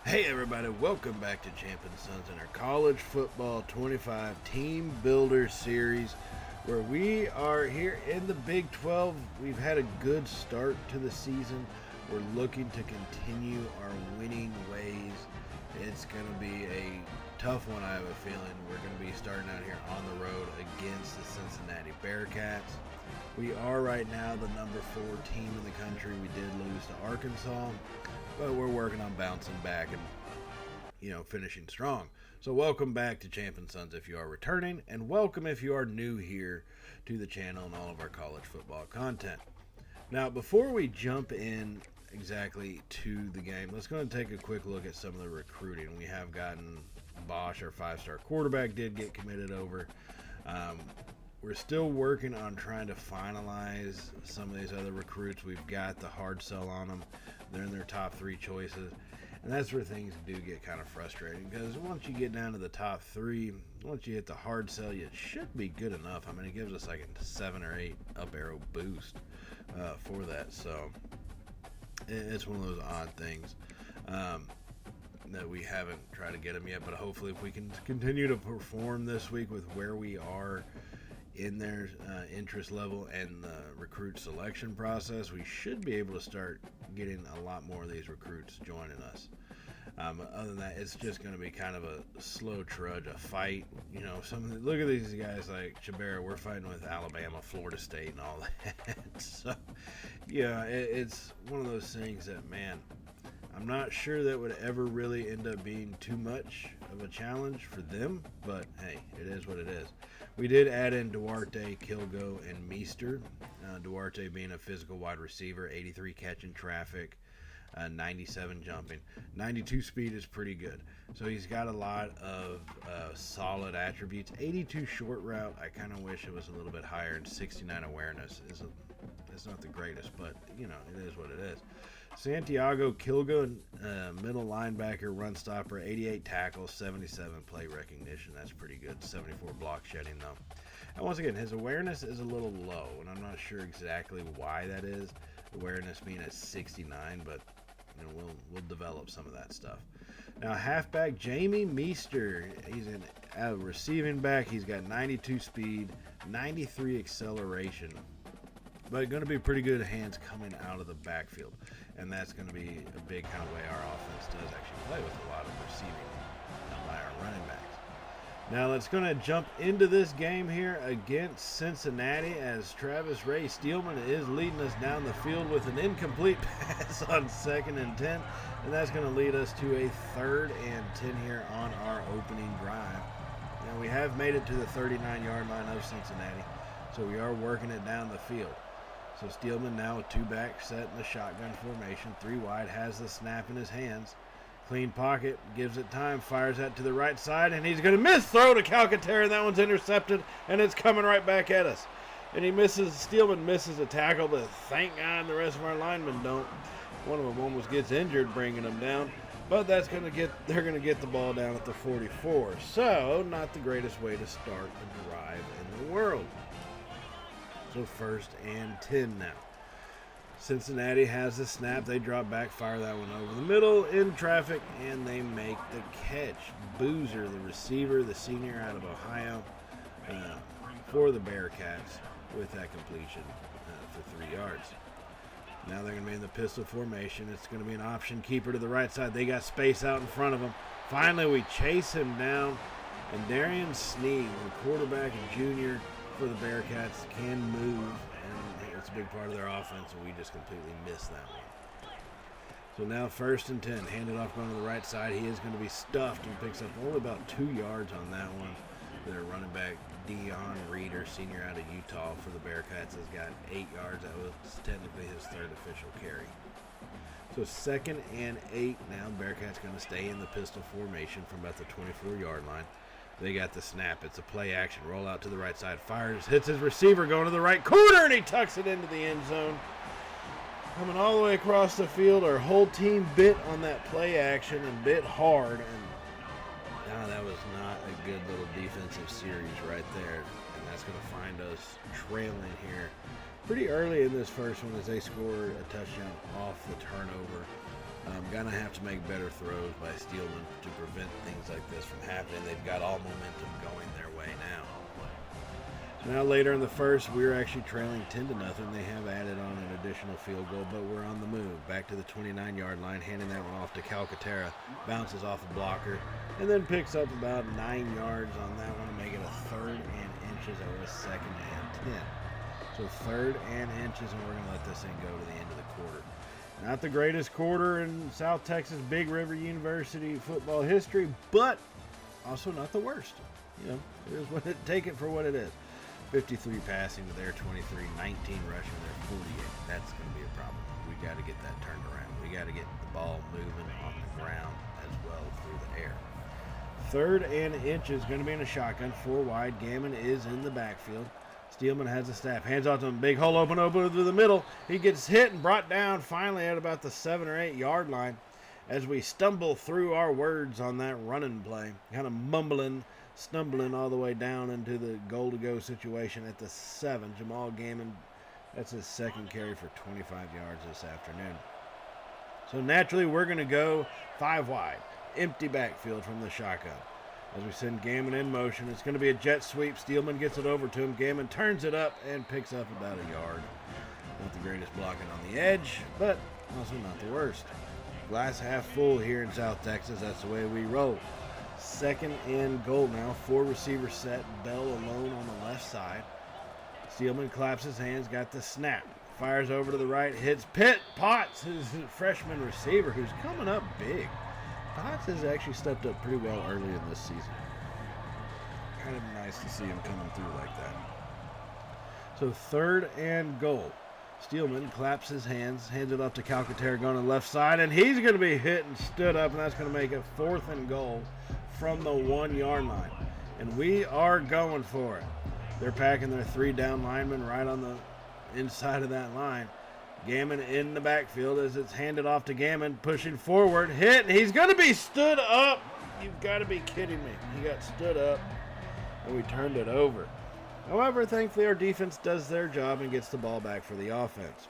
Hey everybody, welcome back to Champion Sons in our College Football 25 Team Builder Series, where we are here in the Big 12. We've had a good start to the season. We're looking to continue our winning ways. It's going to be a tough one, I have a feeling. We're going to be starting out here on the road against the Cincinnati Bearcats. We are right now the number 4 team in the country. We did lose to Arkansas, but we're working on bouncing back and, finishing strong. So welcome back to Champion Sons if you are returning, and welcome if you are new here to the channel and all of our college football content. Now, before we jump in exactly to the game, let's go and take a quick look at some of the recruiting. We have gotten Bosch, our 5-star quarterback, did get committed over. We're still working on trying to finalize some of these other recruits. We've got the hard sell on them. They're in their top 3 choices. And that's where things do get kind of frustrating, because once you get down to the top 3, once you hit the hard sell, it should be good enough. I mean, it gives us like a 7 or 8 up arrow boost for that. So it's one of those odd things that we haven't tried to get them yet. But hopefully if we can continue to perform this week with where we are in their interest level and the recruit selection process, we should be able to start getting a lot more of these recruits joining us. Other than that, it's just going to be kind of a slow trudge, a fight. Look at these guys like Chabera. We're fighting with Alabama, Florida State, and all that. So, yeah, it's one of those things that, man, I'm not sure that would ever really end up being too much of a challenge for them, but hey, it is what it is. We did add in Duarte, Kilgo, and Meester. Duarte being a physical wide receiver, 83 catching traffic, 97 jumping. 92 speed is pretty good. So he's got a lot of solid attributes. 82 short route, I kind of wish it was a little bit higher, and 69 awareness it's not the greatest, but it is what it is. Santiago Kilgo, middle linebacker, run stopper, 88 tackles, 77 play recognition. That's pretty good. 74 block shedding though. And once again, his awareness is a little low, and I'm not sure exactly why that is. Awareness being at 69, but we'll develop some of that stuff. Now, halfback Jamie Meester, he's a receiving back. He's got 92 speed, 93 acceleration, but going to be pretty good hands coming out of the backfield, and that's going to be a big kind of way our offense does actually play, with a lot of receiving by our running backs. Now let's going to jump into this game here against Cincinnati, as Travis Ray Steelman is leading us down the field with an incomplete pass on 2nd and 10, and that's going to lead us to a 3rd and 10 here on our opening drive. Now we have made it to the 39-yard line of Cincinnati, so we are working it down the field. So Steelman now with 2 back, set in the shotgun formation, 3 wide, has the snap in his hands. Clean pocket, gives it time, fires that to the right side, and he's going to miss throw to Calcaterra, and that one's intercepted, and it's coming right back at us. And Steelman misses a tackle, but thank God the rest of our linemen don't. One of them almost gets injured bringing him down, but they're going to get the ball down at the 44. So, not the greatest way to start a drive in the world. So 1st and 10 now. Cincinnati has the snap. They drop back, fire that one over the middle in traffic, and they make the catch. Boozer, the receiver, the senior out of Ohio, for the Bearcats with that completion for 3 yards. Now they're going to be in the pistol formation. It's going to be an option keeper to the right side. They got space out in front of them. Finally, we chase him down, and Darian Sneed, the quarterback and junior for the Bearcats, can move, and it's a big part of their offense, and we just completely missed that one. So now 1st and 10, handed off going to the right side. He is going to be stuffed and picks up only about 2 yards on that one. Their running back Dion Reeder, senior out of Utah for the Bearcats, has got 8 yards. That was technically his 3rd official carry. So 2nd and 8 now. Bearcats going to stay in the pistol formation from about the 24-yard line. They got the snap. It's a play action. Roll out to the right side. Fires. Hits his receiver going to the right corner, and he tucks it into the end zone. Coming all the way across the field. Our whole team bit on that play action and bit hard. And that was not a good little defensive series right there. And that's going to find us trailing here pretty early in this first one, as they score a touchdown off the turnover. Gonna have to make better throws by Steelman to prevent things like this from happening. They've got all momentum going their way now. So now later in the first, we're actually trailing 10-0. They have added on an additional field goal, but we're on the move. Back to the 29-yard line, handing that one off to Calcaterra. Bounces off a blocker, and then picks up about 9 yards on that one to make it a 3rd and inches or a 2nd and 10. So 3rd and inches, and we're going to let this thing go to the end of the quarter. Not the greatest quarter in South Texas Big River University football history, but also not the worst. You know, take it for what it is. 53 passing to their 23, 19 rushing to their 48. That's going to be a problem. We got to get that turned around. We got to get the ball moving on the ground as well through the air. 3rd and inches, going to be in a shotgun. 4 wide. Gammon is in the backfield. Steelman has a snap. Hands off to him. Big hole open through the middle. He gets hit and brought down finally at about the 7 or 8 yard line as we stumble through our words on that running play. Kind of mumbling, stumbling all the way down into the goal-to-go situation at the 7. Jamal Gammon, that's his 2nd carry for 25 yards this afternoon. So naturally, we're going to go 5 wide. Empty backfield from the shotgun. As we send Gammon in motion, it's going to be a jet sweep. Steelman gets it over to him. Gammon turns it up and picks up about a yard. Not the greatest blocking on the edge, but also not the worst. Glass half full here in South Texas. That's the way we roll. 2nd and goal now. 4 receivers set. Bell alone on the left side. Steelman claps his hands, got the snap. Fires over to the right, hits Potts, his freshman receiver, who's coming up big. Potts has actually stepped up pretty well early in this season. Kind of nice to see him coming through like that. So 3rd and goal. Steelman claps his hands, hands it off to Calcaterra going on the left side, and he's going to be hit and stood up, and that's going to make it 4th and goal from the 1 yard line. And we are going for it. They're packing their 3 down linemen right on the inside of that line. Gammon in the backfield as it's handed off to Gammon, pushing forward, hit, and he's going to be stood up. You've got to be kidding me. He got stood up, and we turned it over. However, thankfully our defense does their job and gets the ball back for the offense.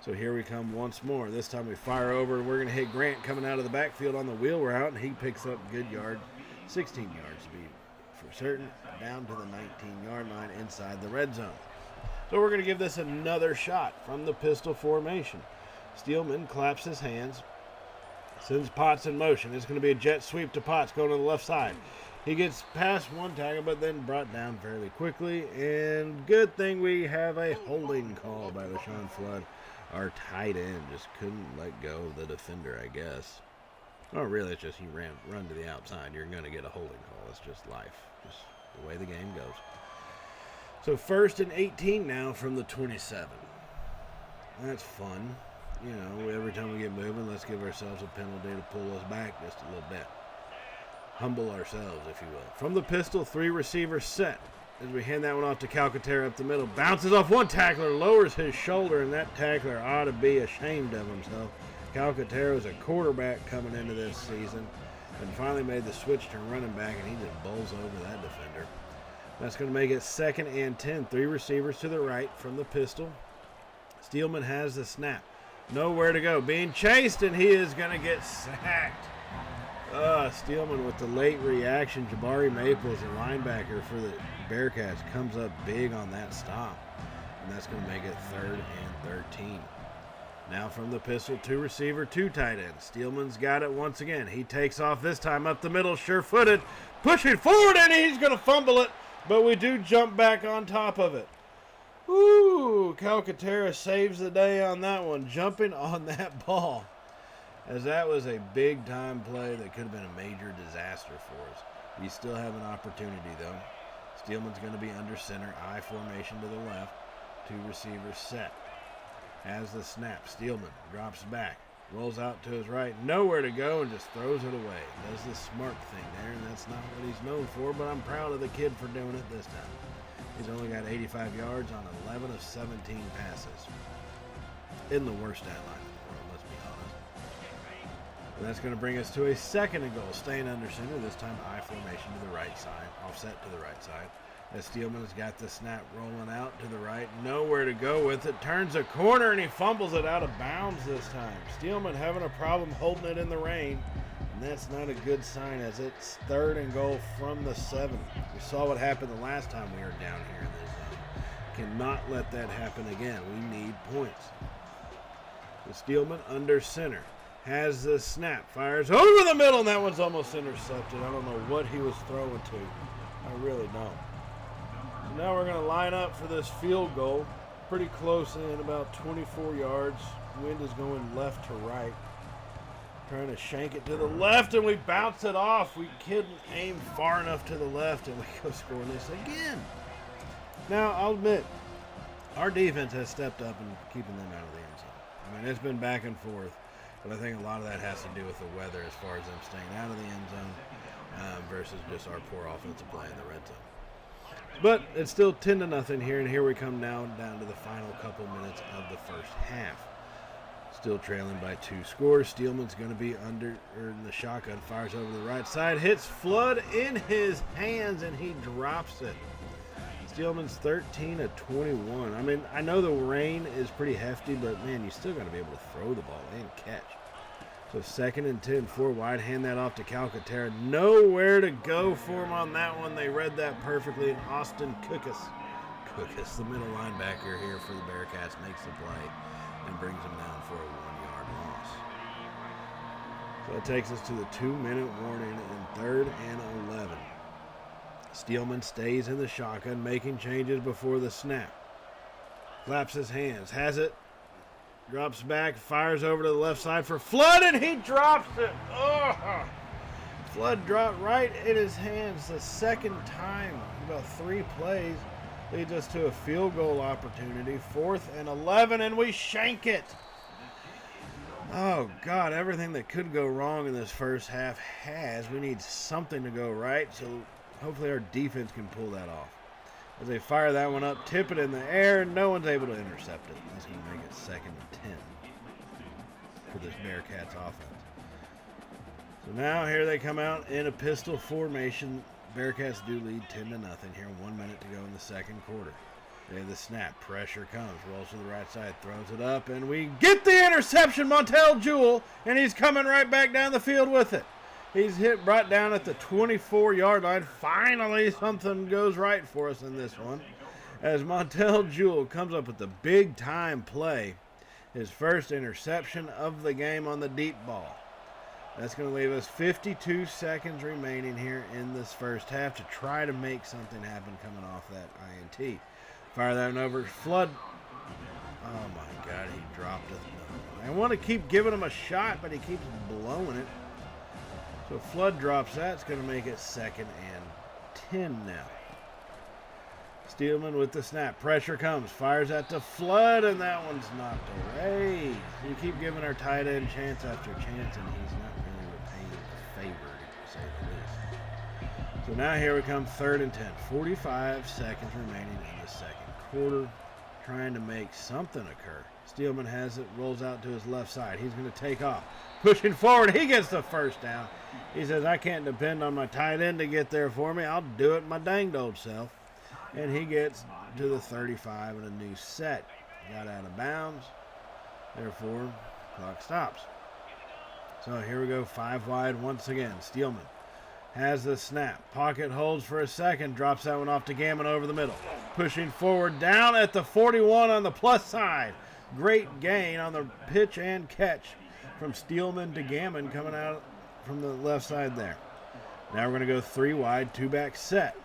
So here we come once more. This time we fire over, and we're going to hit Grant coming out of the backfield on the wheel route, and he picks up good yard, 16 yards to be for certain, down to the 19-yard line inside the red zone. So we're going to give this another shot from the pistol formation. Steelman claps his hands, sends Potts in motion. It's going to be a jet sweep to Potts going to the left side. He gets past one tackle, but then brought down fairly quickly. And good thing we have a holding call by LaShawn Flood. Our tight end just couldn't let go of the defender, I guess. Oh, really, it's just he run to the outside. You're going to get a holding call. It's just life, just the way the game goes. So 1st and 18 now from the 27. That's fun. You know, every time we get moving, let's give ourselves a penalty to pull us back just a little bit. Humble ourselves, if you will. From the pistol, 3 receivers set. As we hand that one off to Calcaterra up the middle. Bounces off one tackler, lowers his shoulder, and that tackler ought to be ashamed of himself. Calcaterra is a quarterback coming into this season and finally made the switch to running back, and he just bowls over that defender. That's going to make it 2nd and 10. 3 receivers to the right from the pistol. Steelman has the snap. Nowhere to go. Being chased, and he is going to get sacked. Steelman with the late reaction. Jabari Maples, the linebacker for the Bearcats, comes up big on that stop. And that's going to make it 3rd and 13. Now from the pistol, 2 receiver, 2 tight ends. Steelman's got it once again. He takes off this time up the middle, sure-footed. Pushing forward, and he's going to fumble it. But we do jump back on top of it. Woo! Calcaterra saves the day on that one, jumping on that ball. As that was a big-time play that could have been a major disaster for us. We still have an opportunity, though. Steelman's going to be under center, I formation to the left. 2 receivers set. Has the snap. Steelman drops back. Rolls out to his right. Nowhere to go and just throws it away. Does the smart thing there, and that's not what he's known for, but I'm proud of the kid for doing it this time. He's only got 85 yards on 11 of 17 passes. In the worst stat line in the world, let's be honest. And that's going to bring us to a 2nd and goal. Staying under center, this time I formation to the right side. Offset to the right side. As Steelman's got the snap rolling out to the right, nowhere to go with it. Turns a corner and he fumbles it out of bounds this time. Steelman having a problem holding it in the rain, and that's not a good sign as it's 3rd and goal from the 7. We saw what happened the last time we were down here in this zone. Cannot let that happen again. We need points. The Steelman under center. Has the snap, fires over the middle, and that one's almost intercepted. I don't know what he was throwing to. I really don't. So now we're going to line up for this field goal. Pretty close in, about 24 yards. Wind is going left to right. Trying to shank it to the left, and we bounce it off. We couldn't aim far enough to the left, and we go scoring this again. Now, I'll admit, our defense has stepped up in keeping them out of the end zone. I mean, it's been back and forth. But I think a lot of that has to do with the weather as far as them staying out of the end zone versus just our poor offensive play in the red zone. But it's still 10-0 here, and here we come now down to the final couple minutes of the first half. Still trailing by 2 scores. Steelman's going to be under in the shotgun, fires over the right side, hits Flood in his hands, and he drops it. Steelman's 13 of 21. I mean, I know the rain is pretty hefty, but, man, you still got to be able to throw the ball and catch. So 2nd and 10, 4 wide. Hand that off to Calcaterra. Nowhere to go for him on that one. They read that perfectly. And Austin Cookus, the middle linebacker here for the Bearcats, makes the play and brings him down for a 1-yard loss. So it takes us to the 2-minute warning in 3rd and 11. Steelman stays in the shotgun, making changes before the snap. Claps his hands, has it, drops back, fires over to the left side for Flood, and he drops it. Oh! Flood dropped right in his hands the second time. About 3 plays leads us to a field goal opportunity. 4th and 11, and we shank it. Oh, God, everything that could go wrong in this first half has. We need something to go right, so hopefully our defense can pull that off. As they fire that one up, tip it in the air, and no one's able to intercept it. That's going to make it 2nd and 10 for this Bearcats offense. So now here they come out in a pistol formation. Bearcats do lead 10-0 here. 1 minute to go in the second quarter. They have the snap. Pressure comes. Rolls to the right side. Throws it up, and we get the interception. Montel Jewell, and he's coming right back down the field with it. He's brought down at the 24-yard line. Finally, something goes right for us in this one. As Montel Jewell comes up with the big-time play. His first interception of the game on the deep ball. That's going to leave us 52 seconds remaining here in this first half to try to make something happen coming off that INT. Fire that one over. Flood. Oh, my God, he dropped it. I want to keep giving him a shot, but he keeps blowing it. So Flood drops that. It's going to make it 2nd and 10 now. Steelman with the snap. Pressure comes. Fires at the Flood, and that one's knocked away. We keep giving our tight end chance after chance, and he's not really repaying the favor, to say the least. So now here we come, 3rd and 10. 45 seconds remaining in the second quarter. Trying to make something occur. Steelman has it, rolls out to his left side. He's going to take off. Pushing forward, he gets the first down. He says, I can't depend on my tight end to get there for me. I'll do it my danged old self. And he gets to the 35 and a new set. Got out of bounds. Therefore, clock stops. So here we go, 5 wide once again. Steelman has the snap. Pocket holds for a second. Drops that one off to Gammon over the middle. Pushing forward down at the 41 on the plus side. Great gain on the pitch and catch from Steelman to Gammon coming out from the left side there. Now we're going to go 3 wide, 2-back set.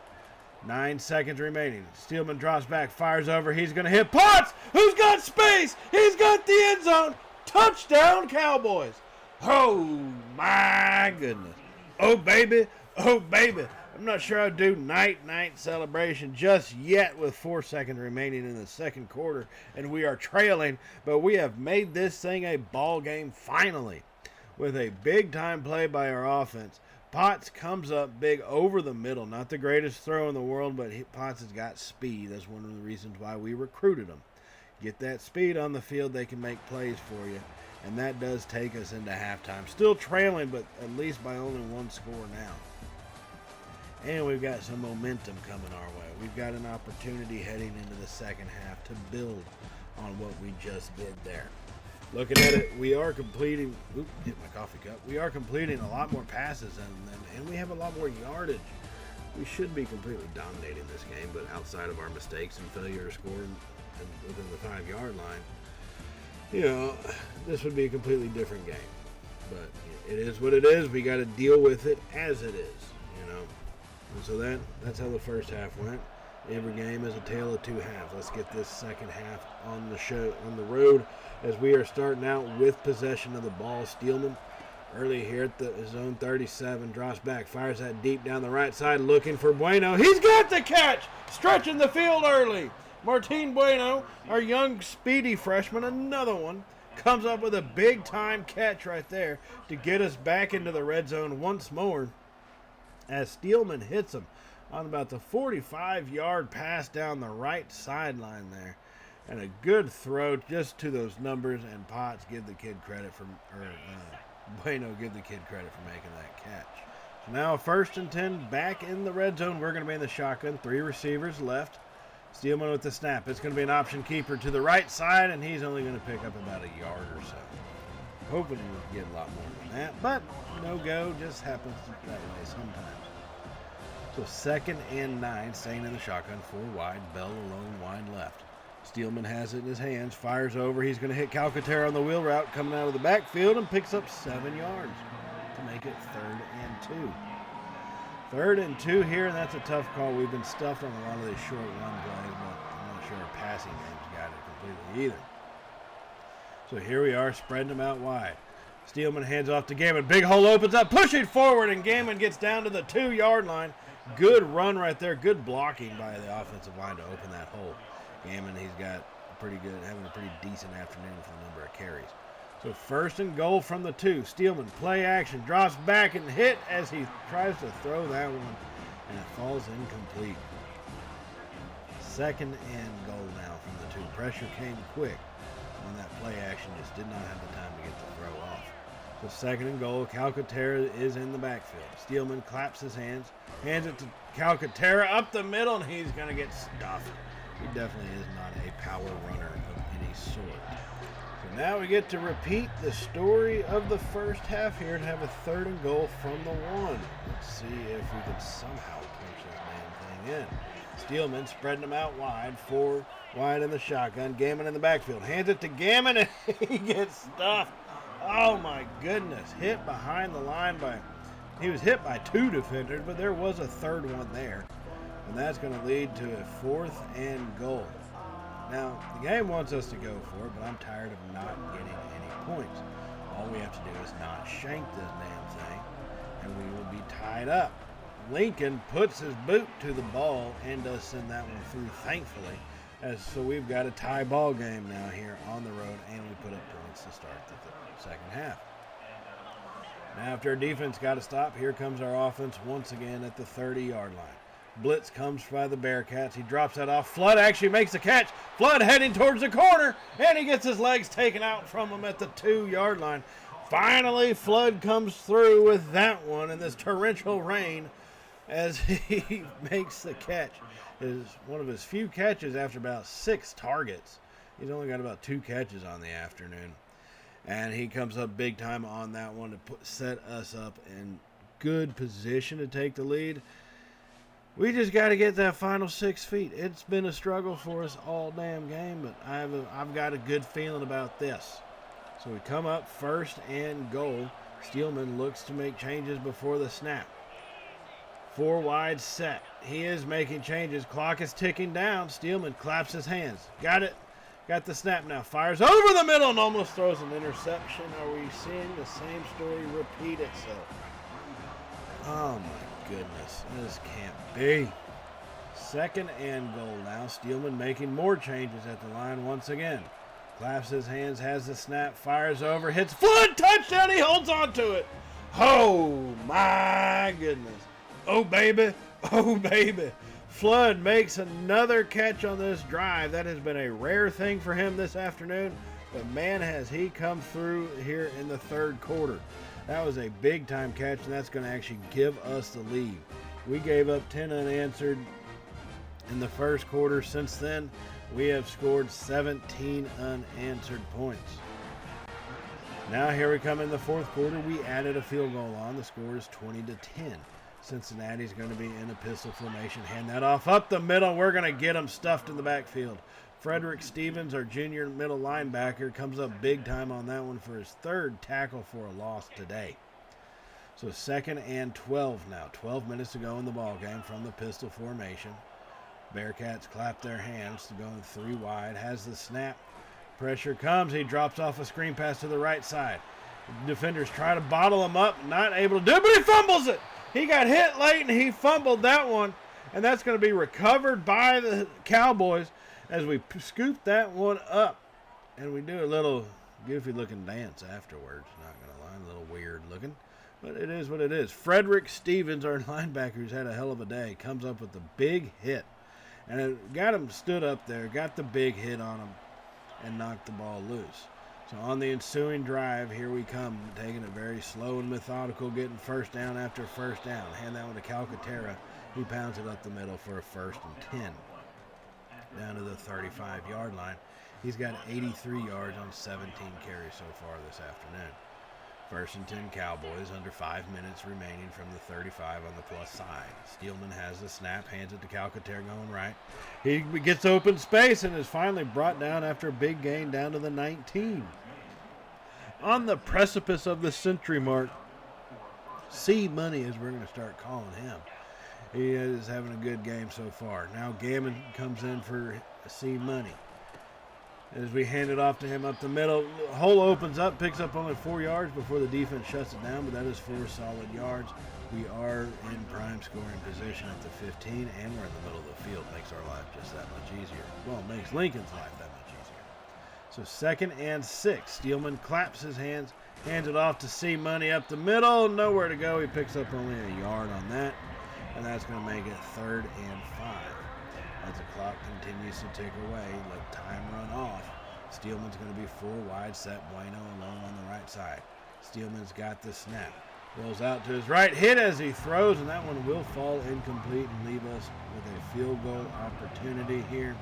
9 seconds remaining. Steelman drops back, fires over. He's going to hit Potts. Who's got space? He's got the end zone. Touchdown, Cowboys. Oh, my goodness. Oh, baby. Oh, baby. I'm not sure I'd do night-night celebration just yet with 4 seconds remaining in the second quarter, and we are trailing, but we have made this thing a ball game finally with a big-time play by our offense. Potts comes up big over the middle. Not the greatest throw in the world, but Potts has got speed. That's one of the reasons why we recruited him. Get that speed on the field, they can make plays for you. And that does take us into halftime. Still trailing, but at least by only 1 score now. and we've got some momentum coming our way. We've got an opportunity heading into the second half to build on what we just did there. Looking at it, we are completing, hit my coffee cup. We are completing a lot more passes and we have a lot more yardage. We should be completely dominating this game, but outside of our mistakes and failure to score and within the 5-yard line, you know, this would be a completely different game. But it is what it is. We got to deal with it as it is, you know. And so that's how the first half went. Every game is a tale of two halves. Let's get this second half on the road as we are starting out with possession of the ball. Steelman early here at his own 37, drops back, fires that deep down the right side, looking for Bueno. He's got the catch, stretching the field early. Martin Bueno, our young, speedy freshman, another one, comes up with a big-time catch right there to get us back into the red zone once more as Steelman hits him on about the 45-yard pass down the right sideline there. And a good throw just to those numbers, and Potts give the kid credit for, Bueno give the kid credit for making that catch. So now 1st and 10 back in the red zone. We're going to be in the shotgun. 3 receivers left. Steelman with the snap. It's going to be an option keeper to the right side, and he's only going to pick up about a yard or so. Hoping we'll get a lot more than that, but no go. Just happens that way sometimes. So 2nd and 9, staying in the shotgun, 4 wide, Bell alone, wide left. Steelman has it in his hands, fires over. He's going to hit Calcaterra on the wheel route coming out of the backfield and picks up 7 yards to make it 3rd and 2. 3rd and 2 here, and that's a tough call. We've been stuffed on a lot of these short run plays, but I'm not sure our passing game's got it completely either. So here we are, spreading them out wide. Steelman hands off to Gammon. Big hole opens up, pushing forward, and Gammon gets down to the 2-yard line. Good run right there. Good blocking by the offensive line to open that hole. Gammon, he's got having a pretty decent afternoon for the number of carries. So 1st and goal from the 2. Steelman, play action, drops back and hit as he tries to throw that one, and it falls incomplete. 2nd and goal now from the 2. Pressure came quick when that play action just did not have the time to get the throw off. So 2nd and goal, Calcaterra is in the backfield. Steelman claps his hands it to Calcaterra up the middle, and he's going to get stuffed. He definitely is not a power runner of any sort. So now we get to repeat the story of the first half here and have a 3rd and goal from the 1. Let's see if we can somehow punch this damn thing in. Steelman spreading them out wide, 4 wide in the shotgun. Gammon in the backfield. Hands it to Gammon, and he gets stuffed. Oh my goodness. Hit behind the line he was hit by 2 defenders, but there was a 3rd one there. And that's going to lead to a 4th and goal. Now, the game wants us to go for it, but I'm tired of not getting any points. All we have to do is not shank this damn thing, and we will be tied up. Lincoln puts his boot to the ball and does send that one through, thankfully. So we've got a tie ball game now here on the road, and we put up points to start the second half. Now, after our defense got to stop, here comes our offense once again at the 30-yard line. Blitz comes by the Bearcats. He drops that off. Flood actually makes the catch. Flood heading towards the corner, and he gets his legs taken out from him at the 2-yard line. Finally, Flood comes through with that one in this torrential rain as he makes the catch. Is one of his few catches after about 6 targets. He's only got about 2 catches on the afternoon. And he comes up big time on that one to set us up in good position to take the lead. We just got to get that final 6 feet. It's been a struggle for us all damn game, but I've got a good feeling about this. So we come up 1st and goal. Steelman looks to make changes before the snap. 4 wide set. He is making changes. Clock is ticking down. Steelman claps his hands. Got it. Got the snap now. Fires over the middle and almost throws an interception. Are we seeing the same story repeat itself? Oh my goodness. This can't be. 2nd and goal now. Steelman making more changes at the line once again. Claps his hands, has the snap, fires over, hits Flood, touchdown, he holds on to it. Oh my goodness. Oh baby, oh baby. Flood makes another catch on this drive. That has been a rare thing for him this afternoon, but man has he come through here in the 3rd quarter. That was a big time catch, and that's going to actually give us the lead. We gave up 10 unanswered in the first quarter. Since then, we have scored 17 unanswered points. Now here we come in the fourth quarter. We added a field goal on. The score is 20-10. Cincinnati's going to be in a pistol formation. Hand that off up the middle. We're going to get them stuffed in the backfield. Frederick Stevens, our junior middle linebacker, comes up big time on that one for his third tackle for a loss today. So 2nd and 12 now. 12 minutes to go in the ball game from the pistol formation. Bearcats clap their hands to going 3 wide. Has the snap. Pressure comes. He drops off a screen pass to the right side. Defenders try to bottle him up. Not able to do it, but he fumbles it. He got hit late and he fumbled that one. And that's going to be recovered by the Cowboys as we scoop that one up. And we do a little goofy looking dance afterwards. Not going to lie, a little weird looking. But it is what it is. Frederick Stevens, our linebacker, who's had a hell of a day, comes up with the big hit. And it got him stood up there, got the big hit on him, and knocked the ball loose. So on the ensuing drive, here we come, taking it very slow and methodical, getting first down after first down. Hand that one to Calcaterra. He pounds it up the middle for a 1st and 10. Down to the 35-yard line. He's got 83 yards on 17 carries so far this afternoon. 1st and 10 Cowboys, under 5 minutes remaining from the 35 on the plus side. Steelman has the snap, hands it to Calcaterra going right. He gets open space and is finally brought down after a big gain down to the 19. On the precipice of the century mark, C Money, as we're going to start calling him. He is having a good game so far. Now Gammon comes in for C Money. As we hand it off to him up the middle, hole opens up, picks up only 4 yards before the defense shuts it down, but that is 4 solid yards. We are in prime scoring position at the 15, and we're in the middle of the field. Makes our life just that much easier. Well, it makes Lincoln's life that much easier. So 2nd and 6. Steelman claps his hands, hands it off to C Money up the middle. Nowhere to go. He picks up only a yard on that, and that's going to make it 3rd and 5. As the clock continues to tick away, let time run off. Steelman's going to be 4 wide, set Bueno alone on the right side. Steelman's got the snap. Rolls out to his right, hit as he throws, and that one will fall incomplete and leave us with a field goal opportunity here.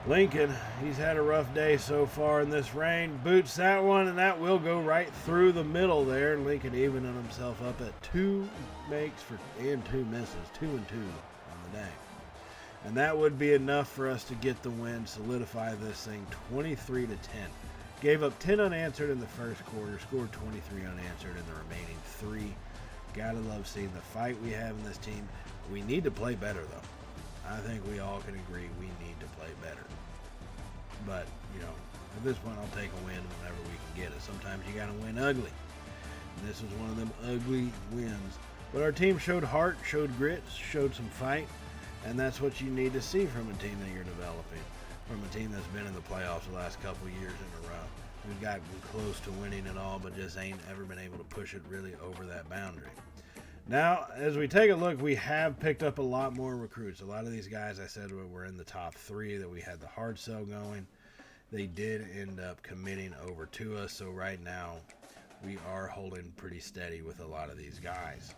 Lincoln, he's had a rough day so far in this rain. Boots that one, and that will go right through the middle there. Lincoln evening himself up at 2 makes and 2 misses, 2 and 2 on the day. And that would be enough for us to get the win, solidify this thing 23-10. Gave up 10 unanswered in the first quarter, scored 23 unanswered in the remaining 3. Gotta love seeing the fight we have in this team. We need to play better, though. I think we all can agree we need to play better. But, at this point, I'll take a win whenever we can get it. Sometimes you gotta win ugly. And this was one of them ugly wins. But our team showed heart, showed grit, showed some fight. And that's what you need to see from a team that you're developing, from a team that's been in the playoffs the last couple years in a row. We've gotten close to winning it all, but just ain't ever been able to push it really over that boundary. Now, as we take a look, we have picked up a lot more recruits. A lot of these guys, I said, were in the top 3 that we had the hard sell going. They did end up committing over to us, so right now we are holding pretty steady with a lot of these guys.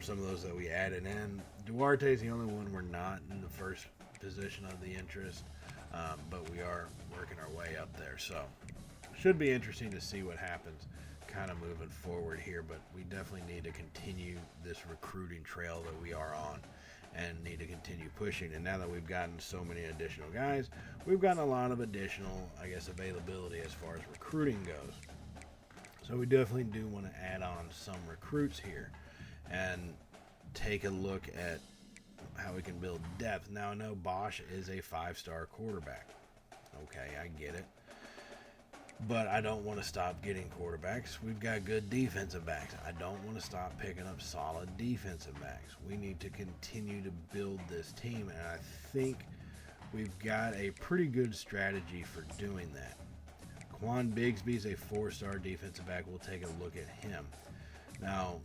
Some of those that we added in. Duarte's the only one we're not in the first position of the interest, but we are working our way up there. So should be interesting to see what happens kind of moving forward here, but we definitely need to continue this recruiting trail that we are on and need to continue pushing. And now that we've gotten so many additional guys, we've gotten a lot of additional, availability as far as recruiting goes. So we definitely do want to add on some recruits here and take a look at how we can build depth. Now, I know Bosch is a 5-star quarterback. Okay, I get it. But I don't want to stop getting quarterbacks. We've got good defensive backs. I don't want to stop picking up solid defensive backs. We need to continue to build this team, and I think we've got a pretty good strategy for doing that. Quan Bigsby's a 4-star defensive back. We'll take a look at him. Now,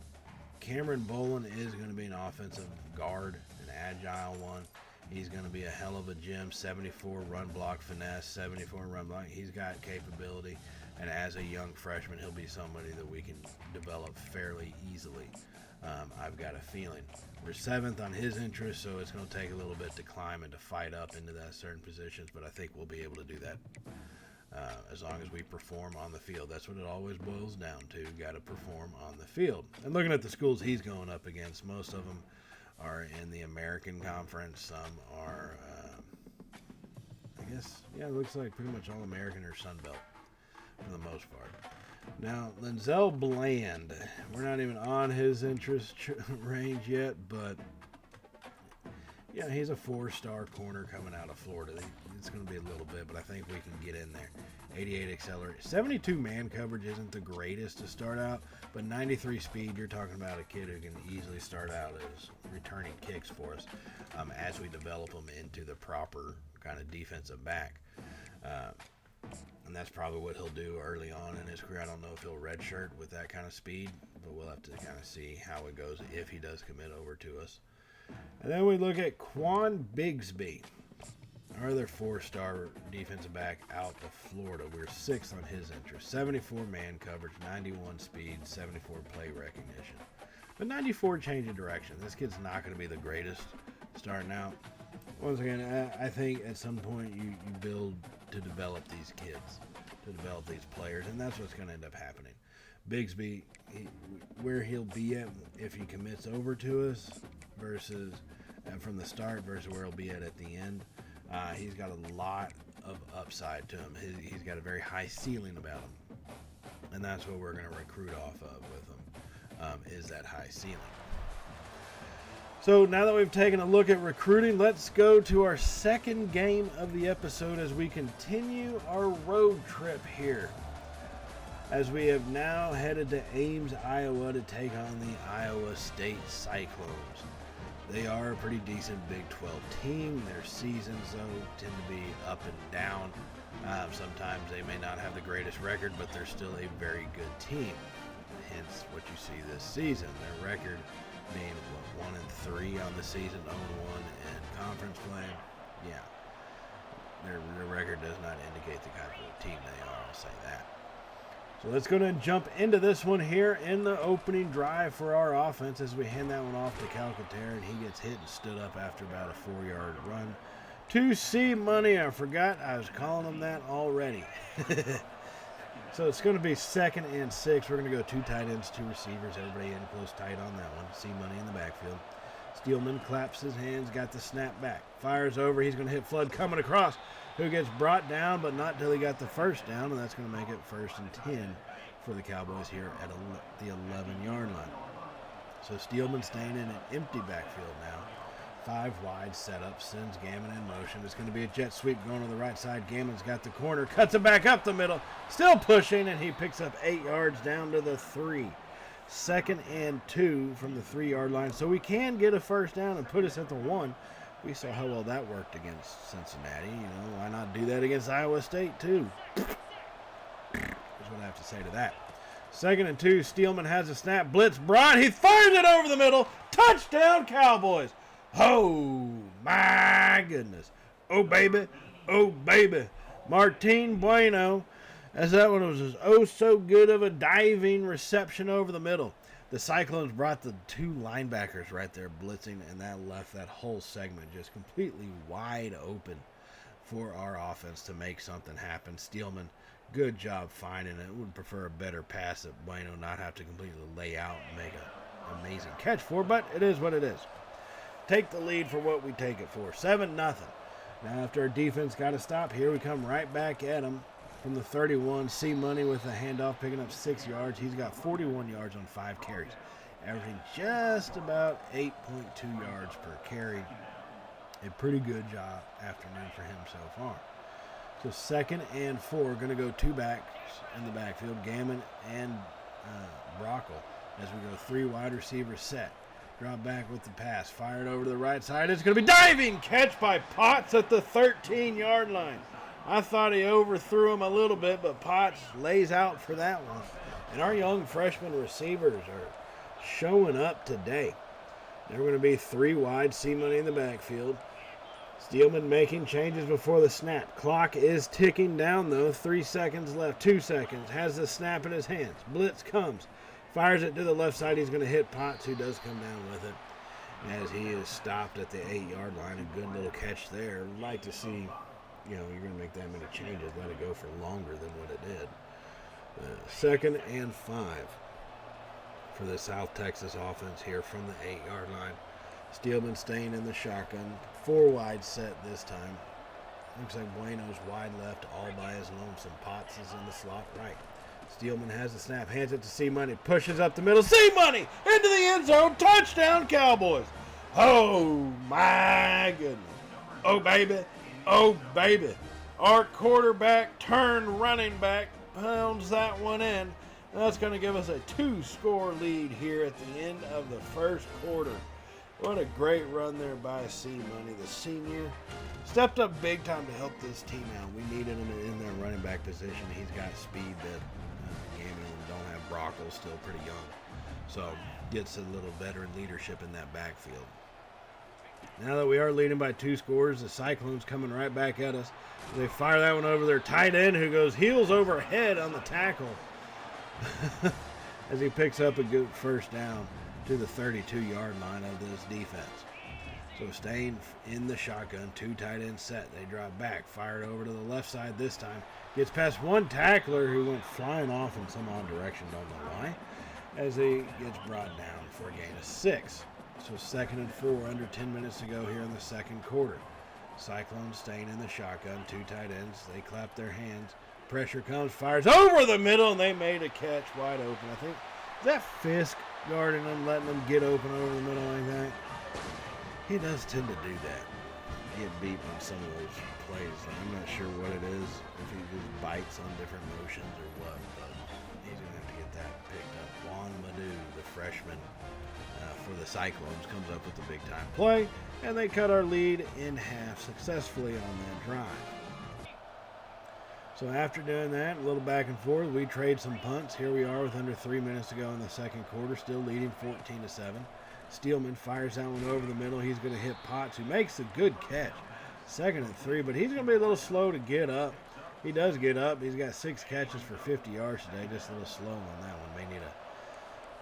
Cameron Bolin is going to be an offensive guard, an agile one. He's going to be a hell of a gem, 74 run block finesse, 74 run block. He's got capability, And as a young freshman, he'll be somebody that we can develop fairly easily. I've got a feeling. We're 7th on his interest, so it's going to take a little bit to climb and to fight up into that certain positions, but I think we'll be able to do that as long as we perform on the field. That's what it always boils down to. Got to perform on the field. And looking at the schools he's going up against, most of them are in the American Conference. Some are, it looks like pretty much all American or Sun Belt for the most part. Now, Linzel Bland, we're not even on his interest range yet, but yeah, he's a 4-star corner coming out of Florida. It's going to be a little bit, but I think we can get in there. 88 accelerator. 72 man coverage isn't the greatest to start out, but 93 speed, you're talking about a kid who can easily start out as returning kicks for us as we develop him into the proper kind of defensive back. And that's probably what he'll do early on in his career. I don't know if he'll redshirt with that kind of speed, but we'll have to kind of see how it goes if he does commit over to us. And then we look at Quan Bigsby, our other 4-star defensive back out of Florida. We're 6th on his interest. 74 man coverage, 91 speed, 74 play recognition. But 94 change of direction. This kid's not going to be the greatest starting out. Once again, I think at some point you build to develop these kids, to develop these players, and that's what's going to end up happening. Bigsby, where he'll be at if he commits over to us versus from the start versus where he'll be at the end, he's got a lot of upside to him. He's got a very high ceiling about him, and that's what we're going to recruit off of with him, is that high ceiling. So now that we've taken a look at recruiting, let's go to our second game of the episode as we continue our road trip here. As we have now headed to Ames, Iowa to take on the Iowa State Cyclones. They are a pretty decent Big 12 team. Their seasons, though, tend to be up and down. Sometimes they may not have the greatest record, but they're still a very good team. Hence what you see this season. Their record being 1-3 on the season, 0-1 in conference play. Yeah, their record does not indicate the kind of team they are, I'll say that. So let's go ahead and jump into this one here in the opening drive for our offense as we hand that one off to Calcaterra, and he gets hit and stood up after about a 4-yard run. To C Money, I forgot I was calling him that already. So it's going to be 2nd and 6. We're going to go 2 tight ends, 2 receivers. Everybody in close tight on that one. C Money in the backfield. Steelman claps his hands, got the snap back. Fires over. He's going to hit Flood coming across, who gets brought down, but not till he got the first down, and that's going to make it 1st and 10 for the Cowboys here at the 11-yard line. So Steelman staying in an empty backfield now. 5 wide setup, sends Gammon in motion. It's going to be a jet sweep going to the right side. Gammon's got the corner, cuts it back up the middle, still pushing, and he picks up 8 yards down to the 3. 2nd and 2 from the 3-yard line. So we can get a first down and put us at the 1. We saw how well that worked against Cincinnati. Why not do that against Iowa State too? That's what I have to say to that. 2nd and 2, Steelman has a snap, blitz brought, he fires it over the middle, touchdown Cowboys. Oh my goodness. Oh baby, oh baby. Martin Bueno, as that one was just so good of a diving reception over the middle. The Cyclones brought the 2 linebackers right there blitzing, and that left that whole segment just completely wide open for our offense to make something happen. Steelman, good job finding it. Would prefer a better pass that Bueno not have to completely lay out and make an amazing catch for, but it is what it is. Take the lead for what we take it for. 7-0. Now after our defense got a stop here, we come right back at him from the 31. C Money with a handoff, picking up 6 yards. He's got 41 yards on 5 carries, averaging just about 8.2 yards per carry. A pretty good job afternoon for him so far. So 2nd and 4, going to go 2 backs in the backfield, Gammon and Brockle, as we go 3 wide receivers set. Drop back with the pass, fired over to the right side. It's going to be diving catch by Potts at the 13-yard line. I thought he overthrew him a little bit, but Potts lays out for that one. And our young freshman receivers are showing up today. They're going to be 3 wide, C Money in the backfield. Steelman making changes before the snap. Clock is ticking down, though. 3 seconds left. 2 seconds. Has the snap in his hands. Blitz comes. Fires it to the left side. He's going to hit Potts, who does come down with it, as he is stopped at the 8-yard line. A good little catch there. I'd like to see, you're going to make that many changes. Let it go for longer than what it did. 2nd and 5 for the South Texas offense here from the 8-yard line. Steelman staying in the shotgun. 4 wide set this time. Looks like Bueno's wide left all by his lonesome. Potts is in the slot right. Steelman has the snap. Hands it to C-Money. Pushes up the middle. C-Money into the end zone. Touchdown, Cowboys. Oh, my goodness. Oh, baby. Oh, baby. Our quarterback turned running back pounds that one in. That's going to give us a 2-score lead here at the end of the first quarter. What a great run there by C-Money. The senior stepped up big time to help this team out. We needed him in their running back position. He's got speed that Gaming don't have. Brockle's still pretty young. So gets a little veteran leadership in that backfield. Now that we are leading by 2 scores, the Cyclones coming right back at us. They fire that one over their tight end, who goes heels over head on the tackle as he picks up a good first down to the 32-yard line of this defense. So staying in the shotgun, 2 tight end set. They drop back, fired over to the left side this time. Gets past one tackler who went flying off in some odd direction, don't know why, as he gets brought down for a gain of 6. So 2nd and 4, under 10 minutes to go here in the second quarter. Cyclones staying in the shotgun, 2 tight ends. They clap their hands. Pressure comes, fires over the middle, and they made a catch wide open. I think, is that Fisk guarding them, letting them get open over the middle like that? He does tend to do that. Get beat on some of those plays. I'm not sure what it is, if he just bites on different motions or what, but he's going to have to get that picked up. Juan Madu, the freshman for the Cyclones, comes up with the big-time play, and they cut our lead in half successfully on that drive. So after doing that, a little back and forth, we trade some punts. Here we are with under 3 minutes to go in the second quarter, still leading 14-7. Steelman fires that one over the middle. He's going to hit Potts, who makes a good catch. 2nd and 3, but he's going to be a little slow to get up. He does get up. He's got 6 catches for 50 yards today. Just a little slow on that one. May need to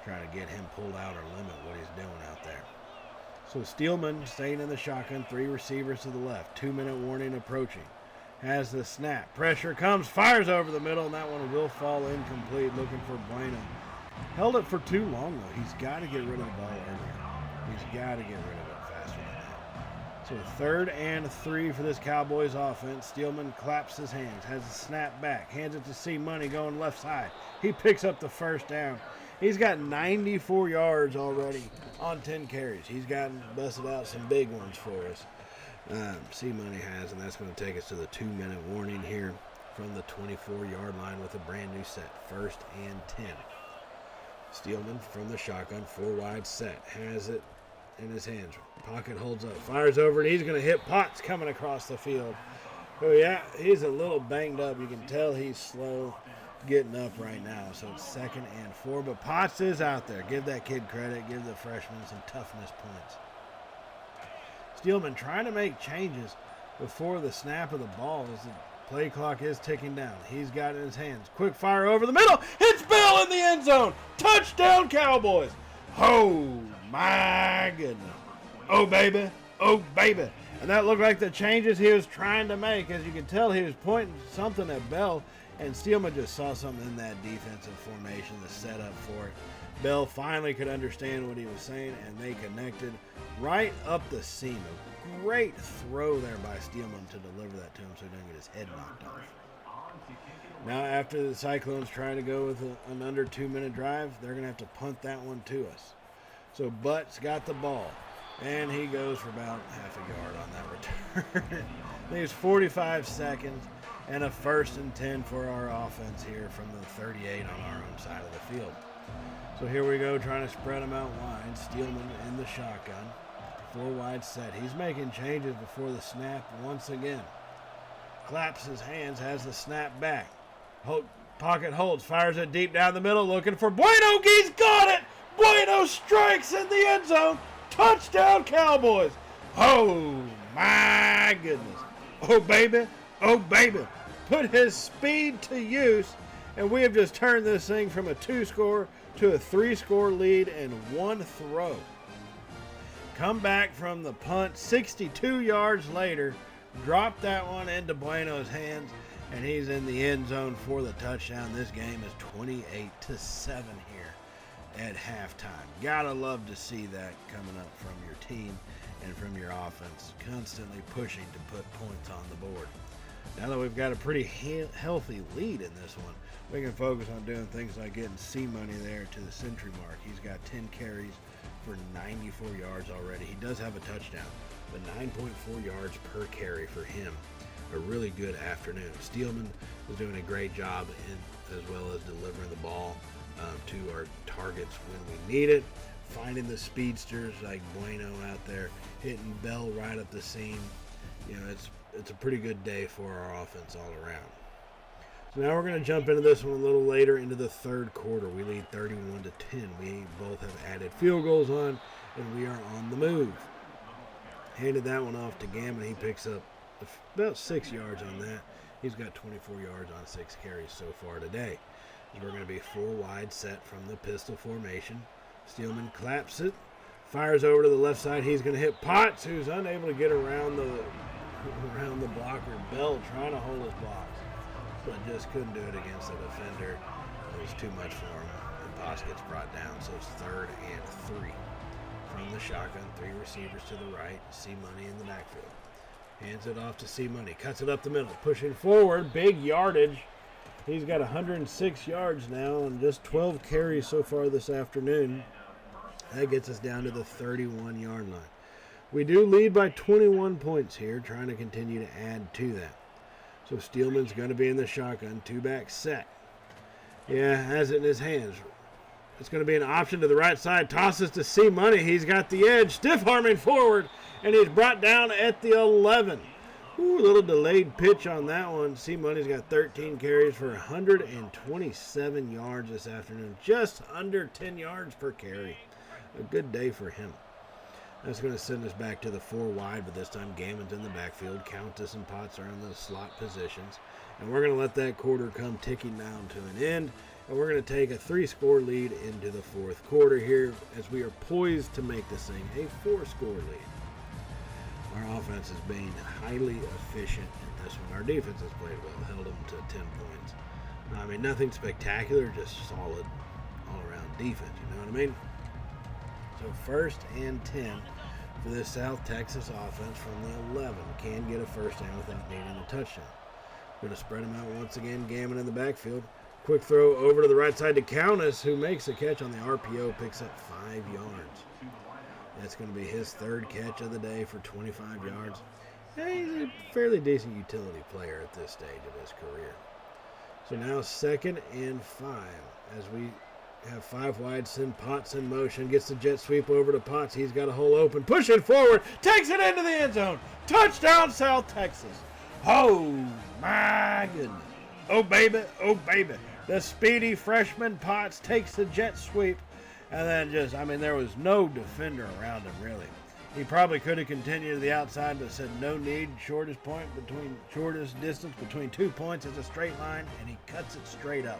try to get him pulled out or limit what he's doing out there. So Steelman staying in the shotgun, 3 receivers to the left. 2-minute warning approaching. Has the snap. Pressure comes, fires over the middle, and that one will fall incomplete. Looking for Bueno. Held it for too long, though. He's got to get rid of the ball earlier. He's got to get rid of it faster than that. So 3rd and 3 for this Cowboys offense. Steelman claps his hands, has a snap back, hands it to C-Money going left side. He picks up the first down. He's got 94 yards already on 10 carries. He's gotten busted out some big ones for us. C-Money has, and that's going to take us to the 2-minute warning here from the 24-yard line with a brand new set. 1st and 10. Steelman from the shotgun, 4 wide set, has it in his hands. Pocket holds up, fires over, and he's going to hit Potts coming across the field. Oh yeah, he's a little banged up. You can tell he's slow getting up right now. So it's 2nd and 4, but Potts is out there. Give that kid credit. Give the freshman some toughness points. Steelman trying to make changes before the snap of the ball as the play clock is ticking down. He's got it in his hands. Quick fire over the middle. Hits Bell in the end zone. Touchdown, Cowboys. Oh, my goodness. Oh, baby. Oh, baby. And that looked like the changes he was trying to make. As you can tell, he was pointing something at Bell, and Steelman just saw something in that defensive formation, the setup for it. Bell finally could understand what he was saying, and they connected right up the seam. A great throw there by Steelman to deliver that to him so he doesn't get his head knocked off. Now, after the Cyclones try to go with an under 2-minute drive, they're going to have to punt that one to us. So Butts got the ball, and he goes for about half a yard on that return. I think it's 45 seconds and a 1st and 10 for our offense here from the 38 on our own side of the field. So here we go, trying to spread them out wide. Steelman in the shotgun. 4 wide set. He's making changes before the snap once again. Claps his hands, has the snap back. Pocket holds, fires it deep down the middle, looking for Bueno. He's got it! Bueno strikes in the end zone. Touchdown, Cowboys. Oh, my goodness. Oh, baby. Oh, baby. Put his speed to use, and we have just turned this thing from a 2-score to a 3-score lead in one throw. Come back from the punt 62 yards later, drop that one into Bueno's hands, and he's in the end zone for the touchdown. This game is 28-7 here at halftime. Gotta love to see that coming up from your team and from your offense, constantly pushing to put points on the board. Now that we've got a pretty healthy lead in this one, we can focus on doing things like getting C-Money there to the century mark. He's got 10 carries for 94 yards already. He does have a touchdown, but 9.4 yards per carry for him. A really good afternoon. Steelman is doing a great job as well as delivering the ball to our targets when we need it. Finding the speedsters like Bueno out there, hitting Bell right up the seam. You know, it's a pretty good day for our offense all around. So now we're going to jump into this one a little later into the third quarter. We lead 31-10. We both have added field goals on, and we are on the move. Handed that one off to Gammon. He picks up about 6 yards on that. He's got 24 yards on 6 carries so far today. We're going to be 4 wide set from the pistol formation. Steelman claps it, fires over to the left side. He's going to hit Potts, who's unable to get around the blocker. Bell trying to hold his blocks, but just couldn't do it against the defender. It was too much for him, and Potts gets brought down. So it's 3rd and 3 from the shotgun. 3 receivers to the right. C-Money in the backfield. Hands it off to C-Money. Cuts it up the middle. Pushing forward. Big yardage. He's got 106 yards now and just 12 carries so far this afternoon. That gets us down to the 31-yard line. We do lead by 21 points here, trying to continue to add to that. So Steelman's going to be in the shotgun, 2-back set. Yeah, has it in his hands. It's going to be an option to the right side. Tosses to C-Money. He's got the edge. Stiff-arming forward, and he's brought down at the 11. Ooh, a little delayed pitch on that one. C-Money's got 13 carries for 127 yards this afternoon. Just under 10 yards per carry. A good day for him. That's going to send us back to the 4 wide, but this time Gammon's in the backfield. Countess and Potts are in the slot positions. And we're going to let that quarter come ticking down to an end. And we're going to take a 3-score lead into the 4th quarter here as we are poised to make this thing a 4-score lead. Our offense has been highly efficient in this one. Our defense has played well, held them to 10 points. I mean, nothing spectacular, just solid all-around defense, you know what I mean? So 1st and 10 for this South Texas offense from the 11. Can get a first down without needing a touchdown. Going to spread them out once again. Gammon in the backfield. Quick throw over to the right side to Countess, who makes a catch on the RPO, picks up 5 yards. That's going to be his 3rd catch of the day for 25 yards. Yeah, he's a fairly decent utility player at this stage of his career. So now 2nd and 5 as we have 5 wide, send Potts in motion, gets the jet sweep over to Potts. He's got a hole open, pushing forward, takes it into the end zone. Touchdown, South Texas. Oh, my goodness. Oh, baby, oh, baby. The speedy freshman Potts takes the jet sweep, and then there was no defender around him, really. He probably could have continued to the outside, but said no need. Shortest distance between 2 points is a straight line, and he cuts it straight up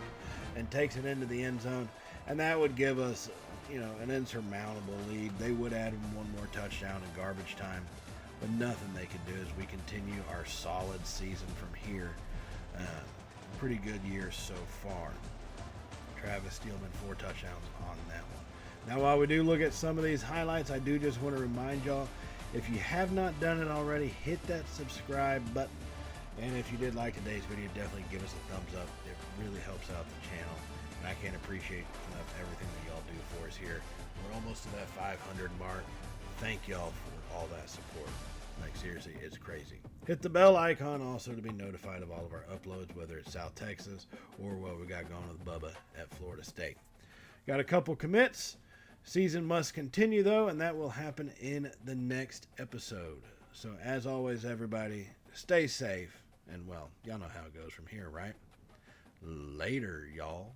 and takes it into the end zone. And that would give us, an insurmountable lead. They would add one more touchdown in garbage time, but nothing they could do as we continue our solid season from here. Pretty good year so far. Travis Steelman, 4 touchdowns on that one. Now, while we do look at some of these highlights, I do just want to remind y'all, if you have not done it already, hit that subscribe button. And if you did like today's video, definitely give us a thumbs up. It really helps out the channel. And I can't appreciate enough everything that y'all do for us here. We're almost to that 500 mark. Thank y'all for all that support. Like, seriously, it's crazy. Hit the bell icon also to be notified of all of our uploads, whether it's South Texas or what we got going with Bubba at Florida State. Got a couple commits. Season must continue, though, and that will happen in the next episode. So, as always, everybody, stay safe. And, well, y'all know how it goes from here, right? Later, y'all.